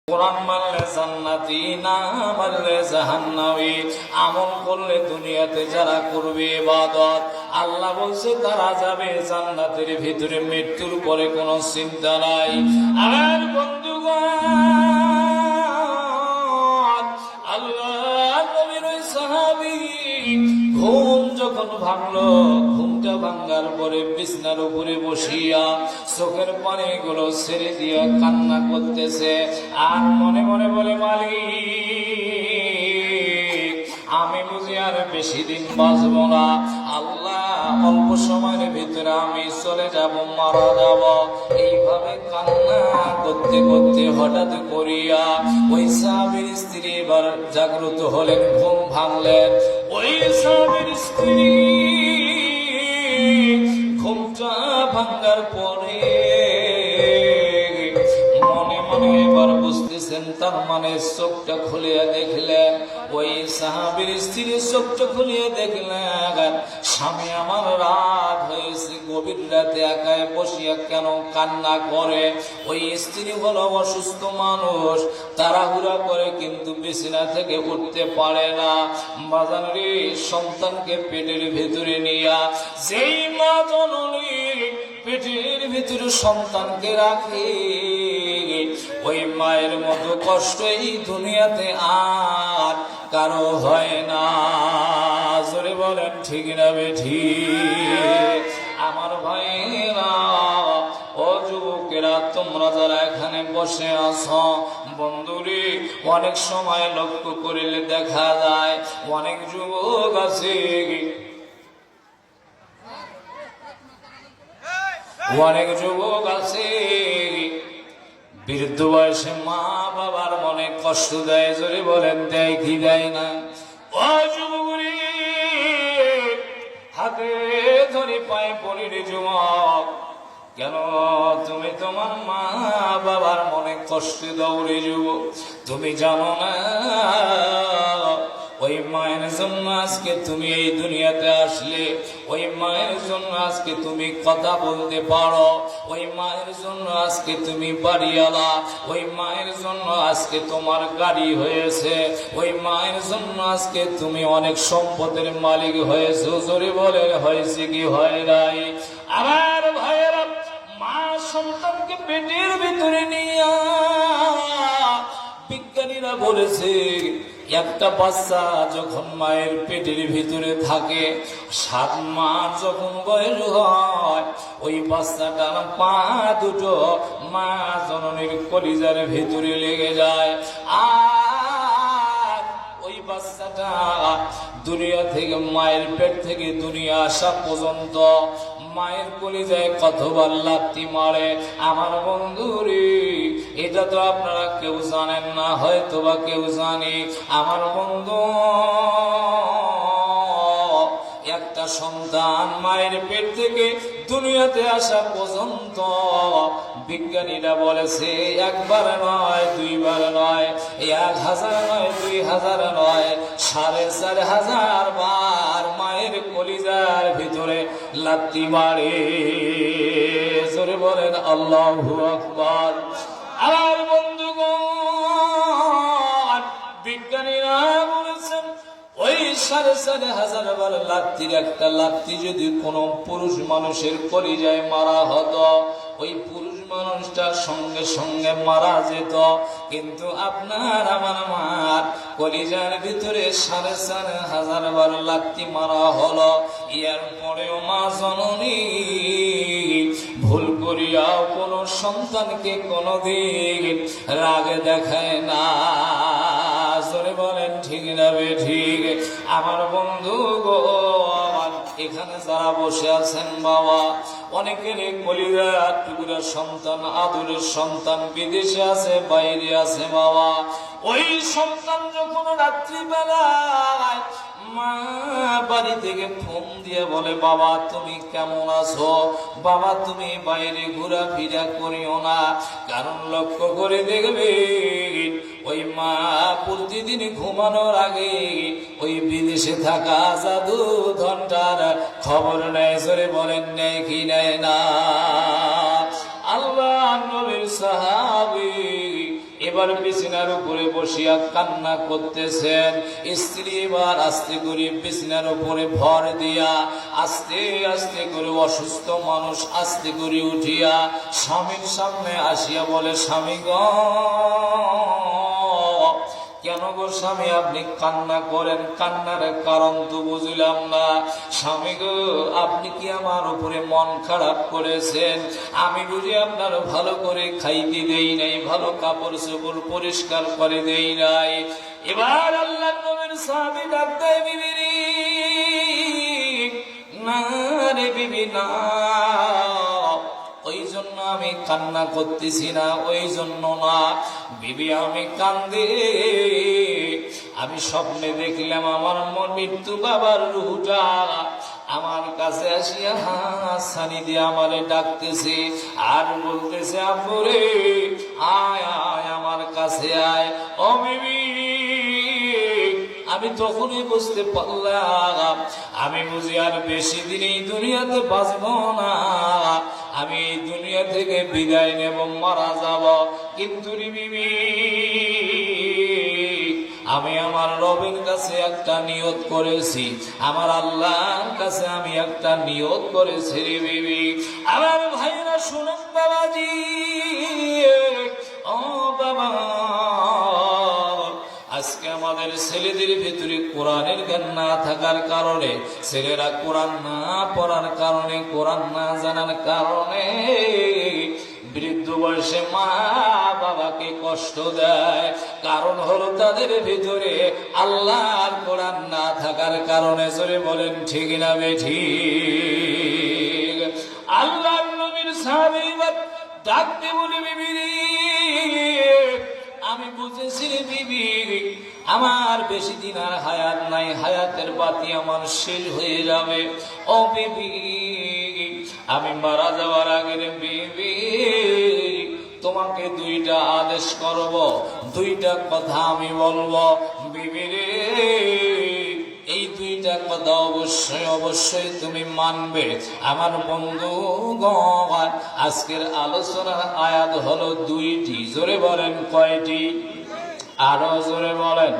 কোরআন মানলে জান্নাতি, না মানলে জাহান্নামী। আমল করলে দুনিয়াতে যারা করবে ইবাদত, আল্লাহ বলছে তারা যাবে জান্নাতের ভিতরে, মৃত্যুর পরে কোনো চিন্তা নাই। আর বন্ধুগণ, আল্লাহ নবীর ওই সাহাবী ঘুম যখন ভাঙলো, ঘুমটা ভাঙার পরে বিছনার উপরে বসিয়া চোখের পানিগুলো ছেড়ে দিয়া কান্না করতেছে, আর মনে মনে বলে, মালিক আমি বুঝি আর বেশি দিন বাঁচব না, আল্লাহ অল্প সময়ের ভিতরে আমি চলে যাব, মারা যাব। এইভাবে কান্না করতে করতে হঠাৎ করিয়া ওই সাহাবীর স্ত্রী এবার জাগ্রত হলেন, ঘুম ভাঙলেন। ওই সাহাবীর স্ত্রী ঘুমটা ভাঙার পরে মনে মনে এবার বুঝতেছেন, তার মানে চোখটা খুলিয়া দেখলেন, ওই সাহাবীর স্ত্রী চোখটা খুলিয়ে দেখলেন, স্বামী আমার রাত হয়েছে, গভীর রাতে একাই বসিয়া কেন কান্না করে। ওই স্ত্রী হলো অসুস্থ মানুষ, তাড়াহুড়া করে কিন্তু বিছানা থেকে উঠতে পারে না। বাজান রে, সন্তানকে পেটের ভিতরে নিয়া যেই মা জননী পেটের ভিতরে সন্তানকে রাখে, ওই মায়ের মতো কষ্ট এই দুনিয়াতে আর কারো হয় না। জোরে বলেন ঠিক না বেঠিক? আমার ভাইরা ও যুবকেরা, তোমরা যারা এখানে বসে আছো, বন্ধুরে অনেক সময় লক্ষ্য করিলে দেখা যায় অনেক যুবক আছে, অনেক যুবক আছে বৃদ্ধ বয়সে মা বাবার মনে কষ্ট দেয়। জোরে বলেন দেয় কি দেয় না? ও যুবকরে, হাতে ধরে পায়ে পড়ি রে যুবক, কেন তুমি তোমার মা বাবার মনে কষ্ট দাও রে যুবক? তুমি জানো না ওই মায়ের জন্য আজকে তুমি এই দুনিয়াতে আসলে, ওই মায়ের জন্য আজকে তুমি কথা বলতে পারো, ওই মায়ের জন্য আজকে তুমি বাড়িওয়ালা, ওই মায়ের জন্য আজকে তোমার গাড়ি হয়েছে, ওই মায়ের জন্য আজকে তুমি অনেক সম্পদের মালিক হয়েছো। জোরে বলে হয়েছে কি হয় নাই? আমার ভাইয়েরা, মা সন্তানকে পেটের ভিতরে নিয়ে, বিজ্ঞানীরা বলেছে একটা বাচ্চা যখন মায়ের পেটের ভিতরে থাকে, 7 মাস যখন বয়স হয়, ওই বাচ্চাটার পা দুটো মা জননীর কলিজার ভিতরে লেগে যায়। আর ওই বাচ্চাটা দুনিয়া থেকে, মায়ের পেট থেকে দুনিয়া আসা পর্যন্ত মায়ের কলিজায় কতবার লাথি মারে। আমার বন্ধুরে, এটা তো আপনারা কেউ জানেন না, হয়তো বা কেউ জানি। আমার বন্ধু, একটা সন্তান মায়ের পেট থেকে দুনিয়াতে আসা পর্যন্ত বিজ্ঞানীরা বলেছে একবার নয়, 2 বার নয়, 1000 নয়, 2000 নয়, 4500 বার মায়ের কলিজার ভিতরে লাথি মারে। জোরে বলেন আল্লাহু আকবার। আর বন্ধুগণ, বিজ্ঞানীরা বলেছেন ওই 4500 বার লাথির একটা লাথি যদি কোন পুরুষ মানুষের কলিজায় মারা হতো, ওই পুরুষ মানুষটা সঙ্গে সঙ্গে মারা যেত। কিন্তু আপনার আমার কলিজার ভিতরে 4500 বার লাথি মারা হলো, এর পরেও মা জননী ভুল করিয়াও কোন সন্তানকে কোনদিন রাগ দেখায় না। জোরে বলেন ঠিক না বেঠিক? আমার বন্ধু গো, এখানে যারা বসে আছেন বাবা, অনেকের কলিজার টুকরা সন্তান, আদরের সন্তান বিদেশে আছে, বাইরে আছে বাবা। ওই সন্তান যখন রাত্রিবেলায় মা বাড়ি থেকে ফোন দিয়ে বলে, বাবা তুমি কেমন আছো, বাবা তুমি বাইরে ঘোরাফেরা করিও না, কারণ লক্ষ্য করে দেখবে ওই মা প্রতিদিন ঘুমানোর আগে ওই বিদেশে থাকা জাদু ঘন্টার খবর নেয়। জোরে বলেন নেয় কি নেয় না? আল্লাহ নবীর সাহাবী এবার বিছানার উপরে বসিয়া কান্না করতেছেন। স্ত্রী এবার আস্তে করে বিছানার উপরে ভর দিয়া আস্তে আস্তে করে অসুস্থ মানুষ আস্তে করে উঠিয়া স্বামীর সামনে আসিয়া বলে, স্বামী গো, কেন গো স্বামী আপনি কান্না করেন? কান্নার কারণ তো বুঝলাম না। স্বামী গো, আপনি কি আমার উপরে মন খারাপ করেছেন? আমি বুঝি আপনার ভালো করে খাইতে দেই নাই, ভালো কাপড় চোপড় পরিষ্কার করে দেই নাই। এবার আল্লাহ নবীর সাহাবী ডাক দেয়, বিবি রে, না রে বিবি না, ওই জন্য আমি কান্না করতেছি না, ওই জন্য না বিবি, আমি কান্দে, আমি স্বপ্নে দেখলাম আমার মৃত্যু বাবার রূহটা আমার কাছে আসিয়া হাসানি দিয়ে আমারে ডাকতেছে আর বলতেছে, আব্বু রে, আয় আয় আমার কাছে আয়। ও বিবি, আমি তখনই বুঝতে পারলাম আমি বুঝি আর বেশি দিন এই দুনিয়াতে বাঁচব না, আমি এই দুনিয়া থেকে বিদায় নেব, মারা যাব। কিন্তু বিবি, আমি আমার রবের কাছে একটা নিয়ত করেছি, আমার আল্লাহর কাছে আমি একটা নিয়ত করেছি রে বিবি। আমার ভাইরা শুনুন বাবাজি, ও বাবা, আজকে আমাদের ছেলেদের ভিতরে কোরআনের জ্ঞান না থাকার কারণে, ছেলেরা কোরআন না পড়ার কারণে, কোরআন না জানার কারণে বৃদ্ধ বয়সে মা বাবাকে কষ্ট দেয়। কারণ হলো তাদের ভিতরে আল্লাহর কোরআন না থাকার কারণে। জোরে বলেন ঠিক না বেঠিক? আল্লাহর নবীর সাহাবী ডাকতে বলে, বিবি রে, আমি বুঝেছি বিবি, আমার বেশি দিন আর হায়াত নাই, হায়াতের বাতি আমার শেষ হয়ে যাবে। ও বিবি, আমি মারা যাওয়ার আগে বিবি তোমাকে দুইটা আদেশ করব, দুইটা কথা আমি বলবো। বিবি রে, এই দুইটা কথা অবশ্যই অবশ্যই তুমি মানবে। আমার বন্ধুগণ, আজকের আলোচনার আয়াত হলো দুইটি। জোরে বলেন কয়টি? আরো জোরে বলেন।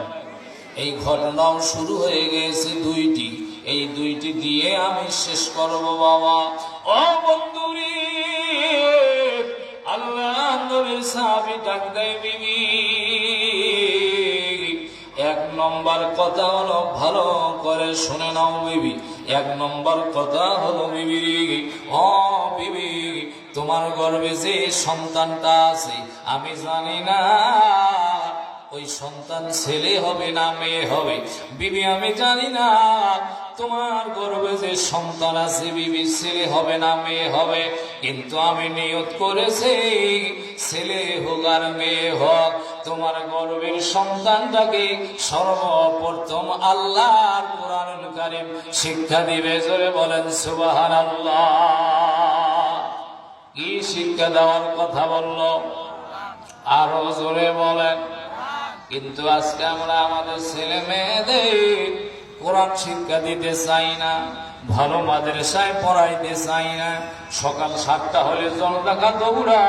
এই ঘটনাও শুরু হয়ে গেছে দুইটি, এই দুইটি দিয়ে আমি শেষ করব বাবা। ও বন্ধুরে, আল্লাহ নবীর সাহাবী ডাক দেয়, বিবি, এক নম্বর কথা হলো, ভালো করে শুনে নাও বিবি, এক নম্বর কথা হলো বিবি, ও বিবি, তোমার গর্ভে যে সন্তানটা আছে আমি জানি না ওই সন্তান ছেলে হবে না মেয়ে হবে। বিবি, আমি জানি না তোমার গর্ভে যে সন্তান আছে বিবি ছেলে হবে না মেয়ে হবে, কিন্তু আমি নিয়ত করেছি ছেলে হোক আর মেয়ে হোক, তোমার গর্ভের সন্তানটাকে সর্বপ্রথম আল্লাহর কোরআনুল কারীম শিক্ষা দিবে। জোরে বলেন সুবহানাল্লাহ। কি শিক্ষা দেওয়ার কথা বলল? আরো জোরে বলেন। কিন্তু আজকে আমরা আমাদের ছেলে মেয়েদের কোরআন শিক্ষা দিতে চাই না, ভালো মাদ্রাসায় পড়াইতে চাই না। সকাল 7টা হলে জল টাকা দৌড়া,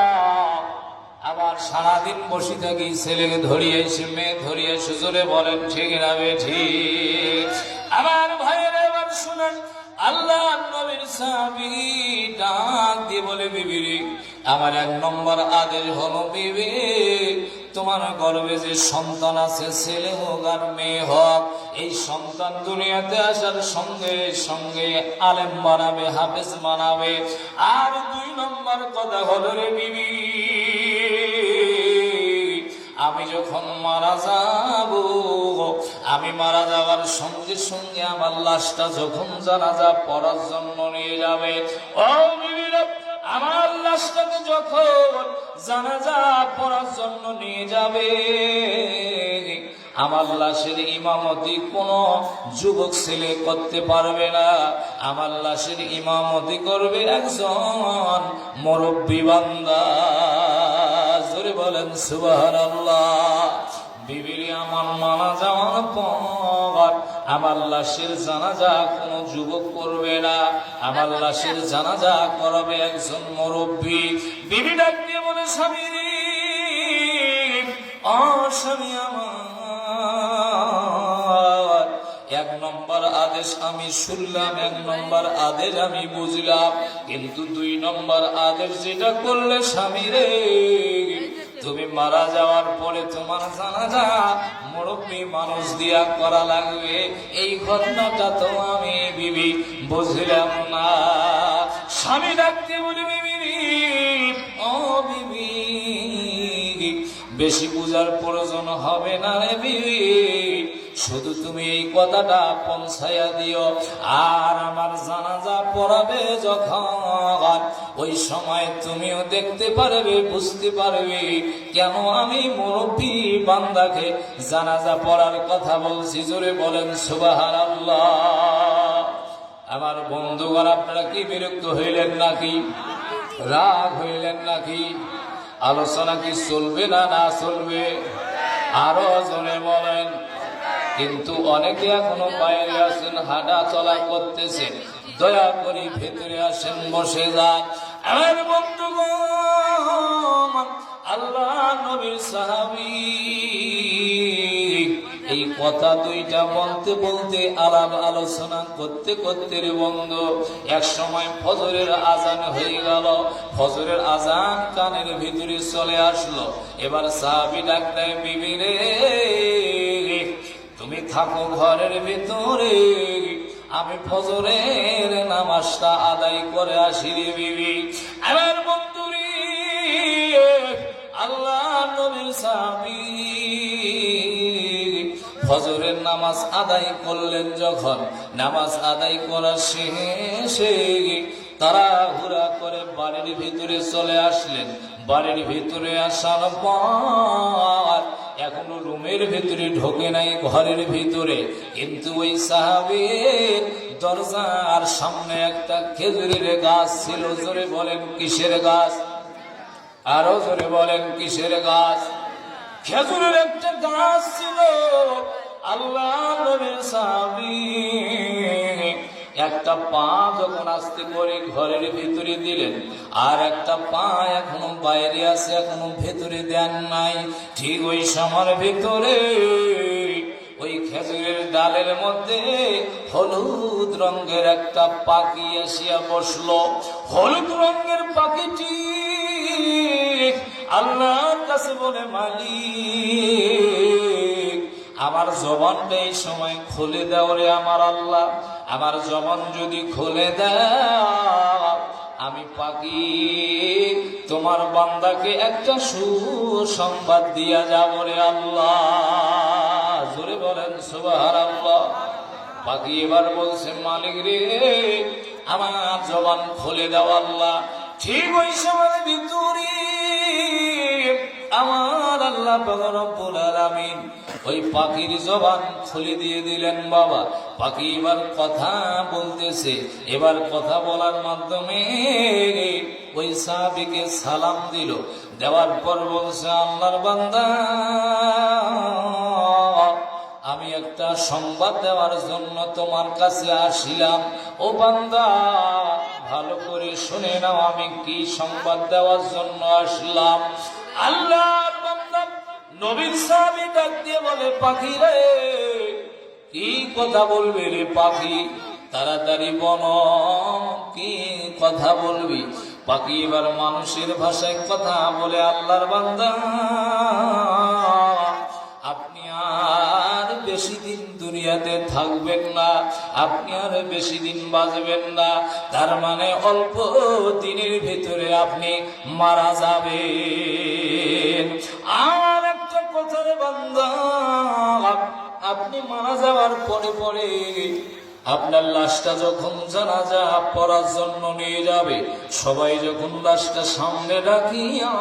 আবার সারাদিন বসে থাকি ছেলেকে ধরিয়ে এসে মেয়ে ধরিয়ে এসে। জোরে বলেন ঠিক না বেঠিক? আমার ভাইয়েরা এবার শুনেন, আল্লাহ নবীর সাহাবী ডাক দিয়ে বলে, বিবি, আমার এক নম্বর আদেশ হলো বিবি, তোমার গর্ভে যে সন্তান আছে ছেলে হোক আর মেয়ে হোক, এই সন্তান দুনিয়াতে আসার সঙ্গে সঙ্গে আলেম বানাবে, হাফেজ বানাবে। আর 2 নম্বর কথা হলো রে বিবি, আমি যখন মারা যাব, আমি মারা যাওয়ার সঙ্গে সঙ্গে আমার লাশটা যখন জানাজা পড়ার জন্য নিয়ে যাবে, ও বিবিরা, আমার লাশটাকে যখন জানাজা পড়ার জন্য নিয়ে যাবে, আমার লাশের ইমামতি কোন যুবক ছেলে করতে পারবে না। আমার লাশের ইমামতি করবে একজন মুরব্বী বান্দা। জোরে বলেন সুবহানাল্লাহ। বিবি, আমার মারা যাওয়ার পর আমার লাশের জানাজা কোন যুবক করবে না, আমার লাশের জানাজা করবে একজন মুরব্বী। বিবি ডাক দিয়ে বলে, স্বামী, স্বামী আমার, এক নম্বর আদেশ আমি শুনলাম, এক নম্বর আদেশ আমি বুঝলাম, কিন্তু 2 নম্বর আদেশ যেটা করলে স্বামী রে, তুমি মারা যাওয়ার পরে তোমার জানাজা মুরব্বী মানুষ দিয়া করা লাগবে। এই ঘটনাটা তো আমি বিবি বুঝলাম না। স্বামী ডাকতে বলি, বিবি ও বিবি, বেশি বুঝার প্রয়োজন হবে না রে বিবি, শুধু তুমি এই কথাটা পৌঁছাইয়া দিও। আর আমার জানাজা পড়াবে যখন, ওই সময় তুমিও দেখতে পারবে, বুঝতে পারবে কেন আমি মুরব্বী বান্দাকে জানাজা পড়ার কথা বলছি। জোরে বলেন সুবহানাল্লাহ। আমার বন্ধুগণ, আপনারা কি বিরক্ত হইলেন নাকি? রাগ হইলেন নাকি? আলোচনা কি চলবে না না চলবে? আরো জোরে বলেন। কিন্তু অনেকে এখনো বাইরে আছেন, হাঁটা চলা করতেছেন, দয়া করে ভেতরে আসেন, বসে যান। আমার বন্ধুগণ, আল্লাহ নবীর সাহাবী এই কথা 2টা বলতে বলতে, আলাপ আলোচনা করতে করতে রে বন্ধু, এক সময় ফজরের আজান হয়ে গেল। ফজরের আজান কানের ভিতরে চলে আসলো। এবার সাহাবী ডাক দেয়, বিবি রে, তুমি থাকো ঘরের ভিতরে, আমি ফজরের নামাজটা আদায় করে আসি রে বিবি। আমার বন্ধুরে, আল্লাহ নবীর সাহাবী ফজরের নামাজ আদায় করলেন। যখন নামাজ আদায় করার শেষে তাড়াহুড়া করে বাড়ির ভিতরে চলে আসলেন। বাড়ির ভিতরে আসার পর এখনো রুমের ভিতরে ঢোকে নাই, ঘরের ভিতরে, কিন্তু ওই সাহাবীর দরজার সামনে একটা খেজুরের গাছ ছিল। জোরে বলেন কিসের গাছ? আরো জোরে বলেন কিসের গাছ? খেজুরের একটা গাছ ছিল। আল্লাহ নবীর সাহাবী একটা পা যখন আস্তে করে ঘরের ভিতরে দিলেন, আর একটা পা এখনো বাইরে আছে, এখনো ভেতরে দেন নাই, ঠিক ওই সময়ের ভিতরে ওই খেজুরের ডালের মধ্যে হলুদ রঙের একটা পাখি আসিয়া বসলো। হলুদ রঙের পাখিটি আল্লাহর কাছে বলে, মালিক, আমার জবানটা এই সময় খুলে দাও রে আমার আল্লাহ, আমার জবান যদি খুলে দাও, আমি পাখি তোমার বান্দাকে একটা সুসংবাদ দিয়া যাব রে আল্লাহ। জোরে বলেন সুবহানাল্লাহ। পাখি এবার বলছে, মালিক রে, আমার জবান খুলে দাও আল্লাহ। ঠিক ওই সময় ভিতরে আমার আল্লাহ রব্বুল আলামিন ওই পাখির জবান খুলে দিয়ে দিলেন। বাবা, পাখি এবার কথা বলতেছে। এবার কথা বলার মাধ্যমে ওই সাহাবীকে সালাম দিল। দেওয়ার পর বলছে, আল্লাহর বান্দা, আমি একটা সংবাদ দেওয়ার জন্য তোমার কাছে আসিলাম। ও বান্দা, ভালো করে শুনে নাও, আমি কি সংবাদ দেওয়ার জন্য আসলাম। আল্লাহর বান্দা নবীর সাহাবী ডাক দিয়ে বলে, পাখি রে, কি কথা বলবে রে পাখি? তাড়াতাড়ি বলো, কি কথা বলবি? পাখি এবার মানুষের ভাষায় কথা বলে, আল্লাহর বান্দা, আপনি আর বেশি দিন দুনিয়াতে থাকবেন না, আপনি আর বেশি দিন বাঁচবেন না, তার মানে অল্প দিনের ভিতরে আপনি মারা যাবেন। আর একটা কথার বান্দা, আপনি মারা যাওয়ার পরে পরে আপনার লাশটা যখন জানাজা পড়ার জন্য নিয়ে যাবে, সবাই যখন লাশটা সামনে রাখিয়া,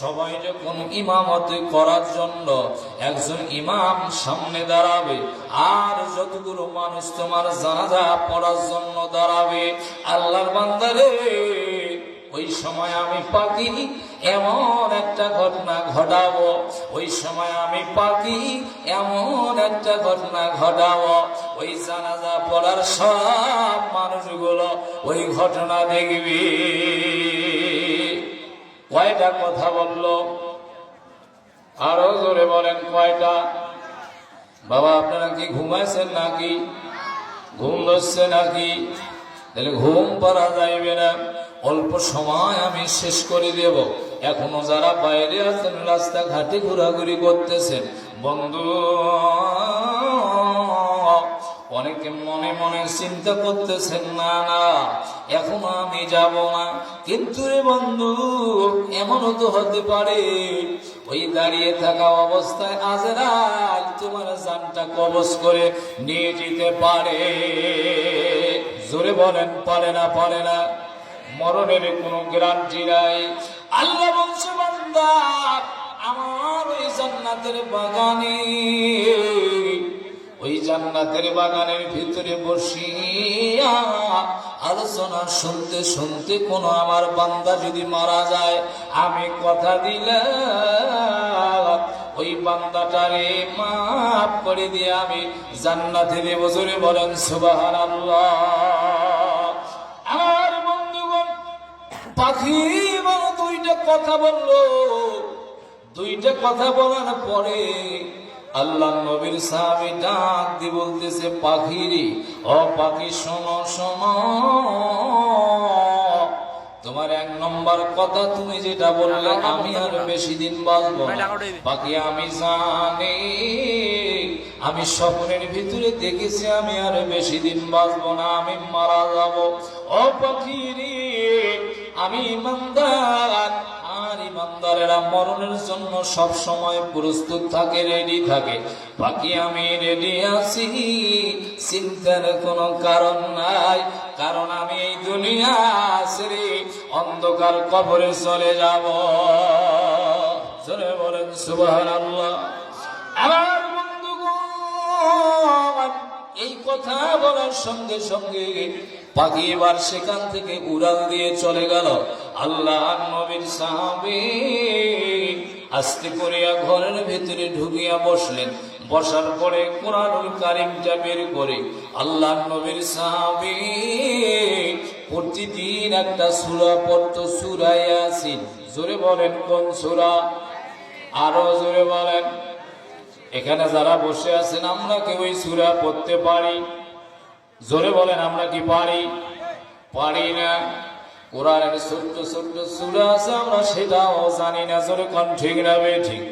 সবাই যখন ইমামতি করার জন্য একজন ইমাম সামনে দাঁড়াবে, আর যতগুলো মানুষ তোমার জানাজা পড়ার জন্য দাঁড়াবে, আল্লাহর বান্দারে, ওই সময় আমি পাখি এমন একটা ঘটনা ঘটাবো, ওই সময় আমি পাখি এমন একটা ঘটনা ঘটাবো, ওই জানাজা পড়ার সব মানুষগুলো ওই ঘটনা দেখবি। কয়টা কথা বললো? আরো জোরে বলেন কয়টা? বাবা আপনারা কি ঘুমাইছেন নাকি? ঘুম ধরছে নাকি? তাহলে ঘুম পারা যাইবে না। অল্প সময় আমি শেষ করে দেব। এখনো যারা বাইরে আছেন, রাস্তাঘাটে ঘোরাঘুরি করতেছেন, বন্ধু অনেকে মনে মনে চিন্তা করতেছেন, না না এখনো আমি যাব না। কিন্তু রে বন্ধু, এমনও তো হতে পারে ওই দাঁড়িয়ে থাকা অবস্থায় আজরাইল তোমার জানটা কবজ করে নিয়ে যেতে পারে। জোরে বলেন পারে না? পারে না? মরণের কোনো গ্যারান্টি নাই। আল্লাহ বলছে, বান্দা আমার ওই জান্নাতের বাগানে, ওই জান্নাতের বাগানের ভিতরে বসিয়া আলোচনা শুনতে শুনতে কোন আমার বান্দা যদি মারা যায়, আমি কথা দিলাম ওই বান্দাটারে মাফ করে দিয়ে আমি জান্নাতে দেব। জোরে বলেন সুবহানাল্লাহ। আমার বন্ধুগণ, পাখি বলো দুইটা কথা বললো। দুইটা কথা বলার পরে আল্লাহ নবীর সাহাবী ডাক দিয়ে বলতেছে, পাখিরে, ও পাখি শোনো শোনো, তোমার এক নম্বর কথা তুমি যেটা বললে আমি আর বেশি দিন বাঁচবো না। পাখি আমি জানি, আমি স্বপ্নের ভিতরে দেখেছি আমি আর বেশি দিন বাঁচবো না, আমি মারা যাব। ও পাখি রে, আমি ইমানদার, আর ইমানদারেরা মরণের জন্য সব সময় প্রস্তুত থাকে, রেডি থাকে। বাকি আমি রেডি আছি, চিন্তার কোনো কারণ নাই, কারণ আমি এই দুনিয়া ছেড়ে অন্ধকার কবরে চলে যাব। জোরে বলেন সুবহানাল্লাহ। আমার বন্ধুগণ, এই কথা বলার সঙ্গে সঙ্গে পাখি এবার সেখান থেকে উড়াল দিয়ে চলে গেল। আল্লাহ নবীর সাহাবী আস্তে করিয়া ঘরের ভেতরে ঢুকিয়া বসলেন। বসার পরে কোরআনুল কারীমটা বের করে আল্লাহ নবীর সাহাবী প্রতিদিন একটা সূরা পড়তো, সূরা ইয়াসিন। জোরে বলেন কোন সূরা? আরো জোরে বলেন। এখানে যারা বসে আছেন, আমরা কি ওই সূরা পড়তে পারি? জোরে বলেন, আমরা কি পারি? পারি না। কোরআনের ছোট্ট ছোট্ট সূরা আছে, আমরা সেটাও জানি না। জোরে কোন ঠিক না বেঠিক?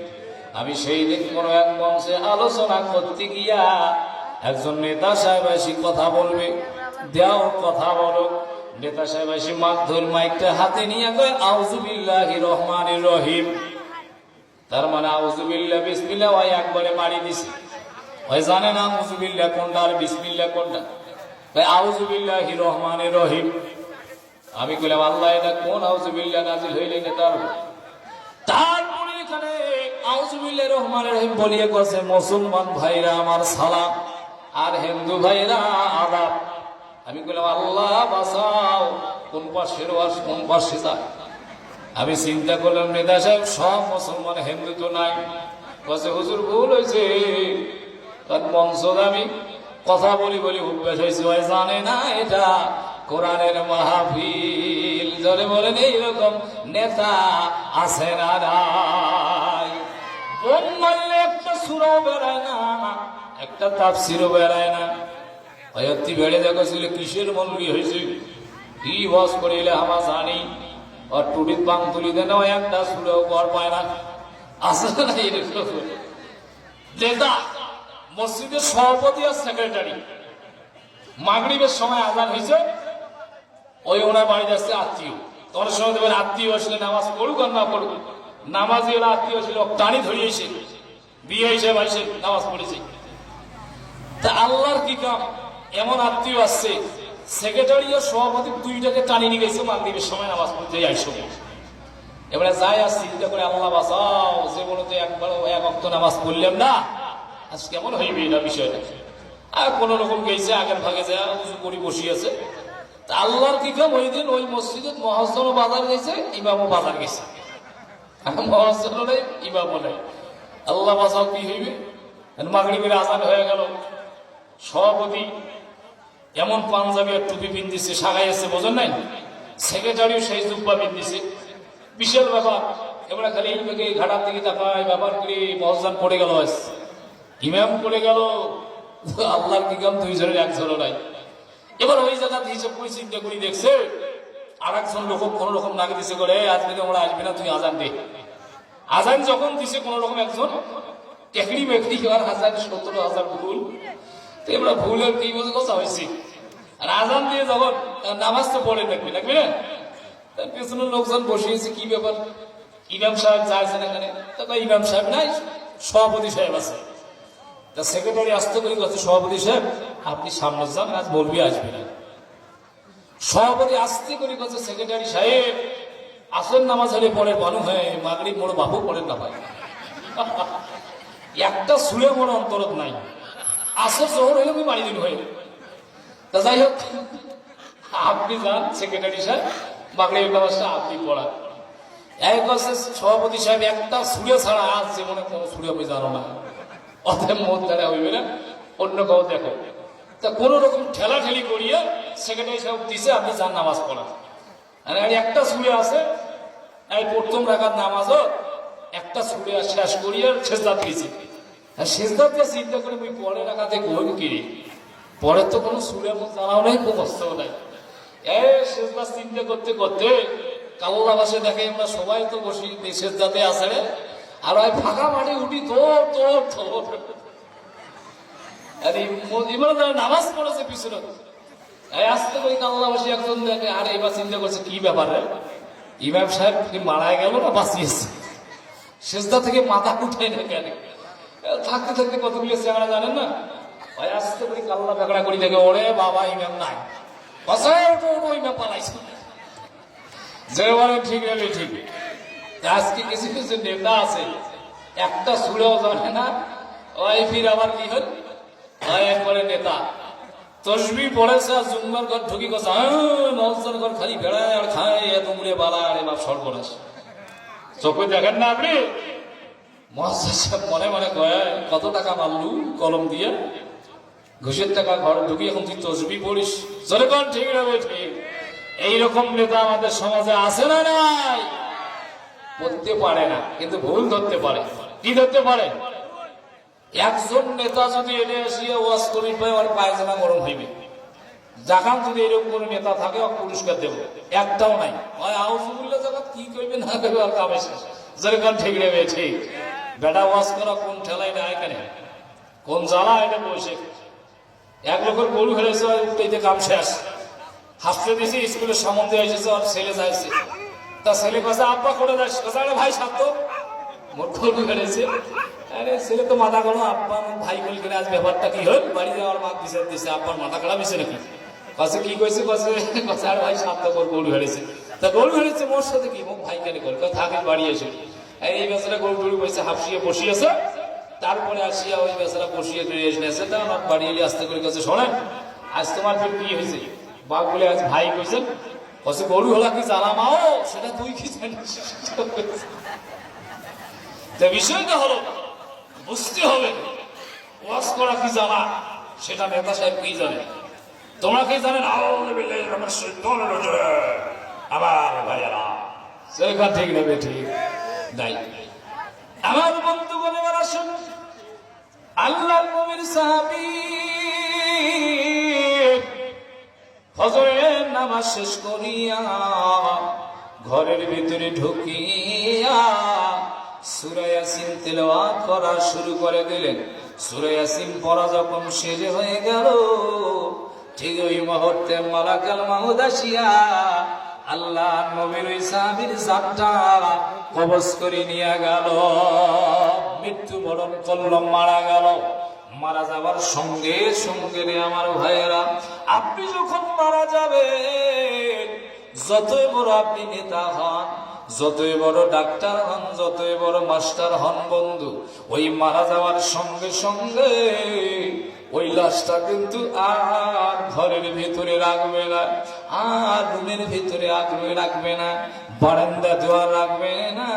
আমি সেই দিন কোনো এক মঞ্চে আলোচনা করতে গিয়া একজন নেতা সাহেব এসে কথা বলবে, দেও কথা বলো। নেতা সাহেব এসে মাইকটা হাতে নিয়ে কয়, আউযু বিল্লাহির রহমানির রহিম। তার মানে আউযু বিল্লাহ বিসমিল্লাহ ওই একবারে মারি দিছে। ওই জানে না আউযু বিল্লাহ কোনটা আর বিসমিল্লাহ কোনটা। তাই আউযু বিল্লাহির রহমানির রহিম। আমি কইলাম, আল্লাহ এটা কোন আউযু বিল্লাহ নাজিল হইলে না? তারপরে এখানে আউযু বিল্লাহির রহমানির রহিম বলিয়ে কইছে, মুসলমান ভাইরা আমার সালাম, আর হিন্দু ভাইরা আদাব। আমি কইলাম, আল্লাহ বাঁচাও, কোন পাশের ওয়াজ কোন পাশে যায়? আমি চিন্তা করলাম, নেতা সাহেব সব মুসলমান, হিন্দু তো নাই। বলছে, হুজুর ভুল হয়েছে, তার মঞ্চে আমি কথা বলি বলি অভ্যাস হয়েছে। ওই জানে না এটা কোরআনের মাহফিল। জোরে বলেন, এইরকম নেতা আছে না নাই? বোম মারলে একটা সূরাও বেড়ায় না, একটা তাফসীরও বেড়ায় না। অতি বেড়ে দেখো ছিল কিসের মৌলবি হয়েছে, কি ওয়াজ করিলে আমরা জানি। আর টুটির বাং তুলি দেন, একটা সূরাও কর পায় না। আসলে না এরকম নেতা, মসজিদের সভাপতি আর সেক্রেটারি। মাগরিবের সময় আজান হয়েছে, ওই ওনার বাড়ি যাচ্ছে আত্মীয়। তোমার সময় দেবেন আত্মীয় আসলে নামাজ পড়ুক আর না পড়ুক, নামাজি এলা আত্মীয় ছিল, টানি ধরিয়েছে, বিয়ে হিসেবে এসে নামাজ পড়েছে। তা আল্লাহর কি কাম, এমন আত্মীয় আসছে, সেক্রেটারি ও সভাপতি দুইটাকে টানি নিয়ে গেছে মাগরিবের সময় নামাজ পড়তে আইসো। এবারে যাই আর চিন্তা করে, আল্লাহ বাঁচাও, যে বলতে একবার এক ওয়াক্ত নামাজ পড়লাম না, আজ কেমন হইবে এটা বিষয়টা। আর কোন রকম গেছে, আগের ভাগে যা উঁচু করে বসিয়েছে। তা আল্লাহর কি কাম, ওই দিন ওই মসজিদে মহাজনও বাজার গেছে, ইমামও বাজার গেছে। মহাজনও নেই, ইমামও নেই। আল্লাহ বাঁচাও, কি হইবে? মাগরিবের আজান হয়ে গেল, সভাপতি এমন পাঞ্জাবি আর টুপি পিন্দিছে, সাগাইছে, বোঝেন নাই? সেক্রেটারিও সেই জুব্বা পিন্দিছে, বিশাল ব্যাপার। এবারে খালি ঘাটার দিকে তাকায়, ব্যাপার করে মহজান পড়ে গেল, ইমাম পড়ে গেল, আল্লাহর কি কাম, দুইজনের একজনও নাই। এবার ওই জায়গা হিসেব করে চিন্তা করি দেখছে আর একজন লোক কোন রকম নাকি দিছে করে, আজকে আমরা আসবি না, তুই আজান দে। আজান যখন দিছে কোন রকম একজন টেকরি মেকরি আর 17,000 ভুল, এবার ভুলের কি বলতে কথা হয়েছে। আর আজান দিয়ে যখন নামাজ তো পড়ে লাগবে লাগবে না, তার পেছনের লোকজন বসিয়েছে, কি ব্যাপার, ইমাম সাহেব যাইছেন এখানে? তারপর ইমাম সাহেব নাই, সভাপতি সাহেব আছে। তা সেক্রেটারি আসতে করে কথা, সভাপতি সাহেব আপনি সামনে যান, আজ বলবি আসবে না। সভাপতি আসতে করে কথা, সেক্রেটারি সাহেব আসল নামাজ হলে পরে বানু হয়, মাগরিব মোড় বাপু পড়েন না ভাই। একটা সুরে মনে অন্তরত নাই, আসল শহর হইলে আমি বাড়ি দিন হয়ে। তা যাই হোক, আপনি যান সেক্রেটারি সাহেব, মাগরিব নামাজটা আপনি পড়ান। এক বছর সভাপতি সাহেব একটা সুরে ছাড়া আজ জীবনে কোনো সুরে আমি জানো না, অতএব মন দ্বারা হইবে না, অন্য কাউ দেখো। তা কোন রকম ঠেলা ঠেলি করিয়ে সেক্রেটারি সাহেব দিছে, আপনি যান নামাজ পড়ান। আর একটা সুরে আছে, এই প্রথম রাখার নামাজও একটা সুরে শেষ করিয়ে সেজদাত দিয়েছি। আর সেজদাত দিয়ে চিন্তা করে আমি পরে রাখাতে করি কি, পরে তো কোনো সুরে জানাও নাই, মুখস্থও নাই। সেজদা চিন্তা করতে করতে কাল্লা বাসে দেখে আমরা সবাই তো বসি সেজদাতে আছে রে, আর ওই ফাঁকা মাঠে উঠি তোর তোর তোর। নামাজ পড়েছে পিছনে, আসতে করি কাল্লা বাসী একজন দেখে, আর এবার চিন্তা করছে কি ব্যাপার রে, ইমাম সাহেব কি মারা গেল না বাঁচিয়েছে, সেজদা থেকে মাথা উঠে না কেন? থাকতে থাকতে কতগুলো চেহারা জানেন না, ওই আসতে করি কাল্লা বেগড়া করি দেখে, ওরে বাবা ইমাম নাই, ইমাম পালাইছে। যে বলে ঠিক রে ঠিক। আজকে কিছু কিছু নেতা আছে একটা সুরেও জানে না, ওই ফির আবার কি হল, ওই একবারে নেতা তসবি পড়েছে আর জুম্মার ঘর ঢুকি কথা, নজর ঘর খালি বেড়ায় আর খায়, এত মুড়ে বালা, আরে বাপ সর্বনাশ। চোখে দেখেন না আপনি, মনে মনে কয় কত টাকা মারলু কলম দিয়ে, ঘুষের টাকা ঘর ঢুকি, এখন তুই তসবি পড়িস, চলে কর ঠিক রে ঠিক। এইরকম নেতা আমাদের সমাজে আছে না নাই? পড়তে পারে না কিন্তু ভুল ধরতে পারে। কি ধরতে পারে? একজন নেতা যদি এনে আসিয়া ওয়াজ করি পায়, ওর পায়জামা গরম হইবে। যখন যদি এরকম কোন নেতা থাকে ওকে পুরস্কার দেবো, একটাও নাই। আউজুবিল্লাহ জায়গা কি করবে না করবে আর কামে শেষ। যেরকম ঠিক নেবে ঠিক। বেটা ওয়াজ করা কোন ঠেলাই না এখানে, কোন জ্বালা এটা বসে। এক লোকের গরু ফেলেছে, উঠতে কাম শেষ। হাসতে দিয়েছি, স্কুলের সম্বন্ধে এসেছে, আর ছেলে যাইছে, তা ছেলে কাছে আব্বা করে যাচ্ছে, ভাই সাধ্য মোট গরু ফেলেছে। আরে ছেলে তো মাথা গড়ো, আব্বা ভাই বল করে আজ ব্যাপারটা কি হল, বাড়ি যাওয়ার মা বিচার দিছে, আব্বার মাথা খারাপ হয়েছে নাকি? কাছে কি কইছে, কাছে আর ভাই সাধ্য গরু ফেলেছে। তা গরু ফেলেছে মোর সাথে কি, মুখ ভাই কেন করে থাকে বাড়ি এসে। এই বেচারা গরু টরু কইছে হাফসিয়ে বসিয়েছে, তারপরে আসিয়া ওই বেচারা বসিয়ে ফিরে এসে তা আমার বাড়ি এলে আসতে করে কাছে, শোনেন আজ তোমার ফের কি হয়েছে? বাঘ বলে আজ ভাই কইছেন, কছে গরু হলা কি জ্বালামাও, সেটা তুই কি জানিস? বিষয়টা হলো বুঝতে হবে, ওয়াজ করা কি জানা সেটা নেতা সাহেব কি জানে, তোমরা কি জানেন? আবার ভাইয়ারা সেখান ঠিক নেবে ঠিক নাই। আমার বন্ধু বলে আসুন, আল্লাহ নবীর সাহাবী ফজরের নামাজ শেষ করিয়া ঘরের ভিতরে ঢুকিয়া সূরা ইয়াসিন তেলাওয়াত করা শুরু করে দিলেন। সূরা ইয়াসিন পড়া যখন শেষ হয়ে গেল, ঠিক ওই মুহূর্তে মালাকুল মাউত আসিয়া আল্লাহ নবীর ওই সাহাবীর জানটা কবজ করে নিয়ে গেল, মৃত্যুবরণ করল, মারা গেল। মারা যাবার সঙ্গে সঙ্গে রে আমার ভাইয়েরা, আপনি যখন মারা যাবেন, যতই বড় আপনি নেতা হন, যতই বড় ডাক্তার হন, যতই বড় মাস্টার হন, বন্ধু ওই মারা যাওয়ার সঙ্গে সঙ্গে ওই লাশটা কিন্তু আর ঘরের ভিতরে রাখবে না, আর রুমের ভিতরে রাখবে না, বারান্দা দুয়ার রাখবে না,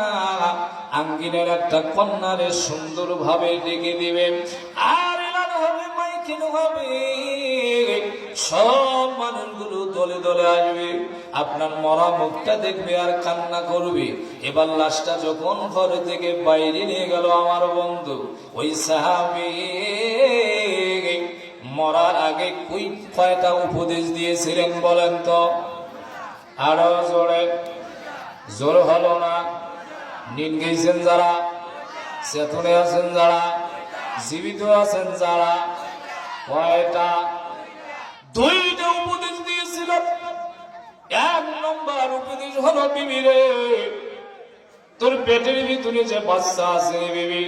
আঙ্গিনের একটা কন্যারে সুন্দর ভাবে ডেকে দিবে, আর এলান হবে, মাইকিং হবে, সব মানুষগুলো দলে দলে আসবে। আপনার মরা মুখটা দেখবে আর কান্না করবে। এবার লাশটা যখন ঘর থেকে বাইরে নিয়ে গেল আমার বন্ধু, ওই সাহাবী মরার আগে কয়টা উপদেশ দিয়েছিলেন বলেন তো? আরো জোরে, জোর হলো না? নীল গেছেন যারা, চেতনে আছেন যারা, জীবিত আছেন যারা, কয়টা? দুইটা উপদেশ দিয়েছিল। এক নম্বর উপদেশ হলো, বিবি রে, তোর পেটের ভিতরে যে বাচ্চা আছে বিবি,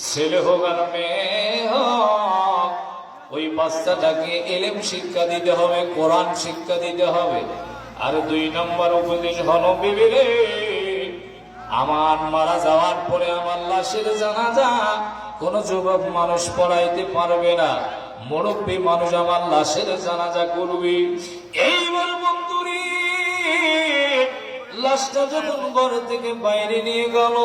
ছেলে হোক আর মেয়ে হোক, ওই বাচ্চাটাকে ইলম শিক্ষা দিতে হবে, কোরআন শিক্ষা দিতে হবে। আর দুই নম্বর উপদেশ হলো, বিবি রে, আমার মারা যাওয়ার পরে আমার লাশের জানাজা কোন যুবক মানুষ পড়াইতে পারবে না, মুরব্বী মানুষ আমার লাশের জানাজা করবে। এইবার বন্ধুরে, লাশটা যখন ঘর থেকে বাইরে নিয়ে গেল,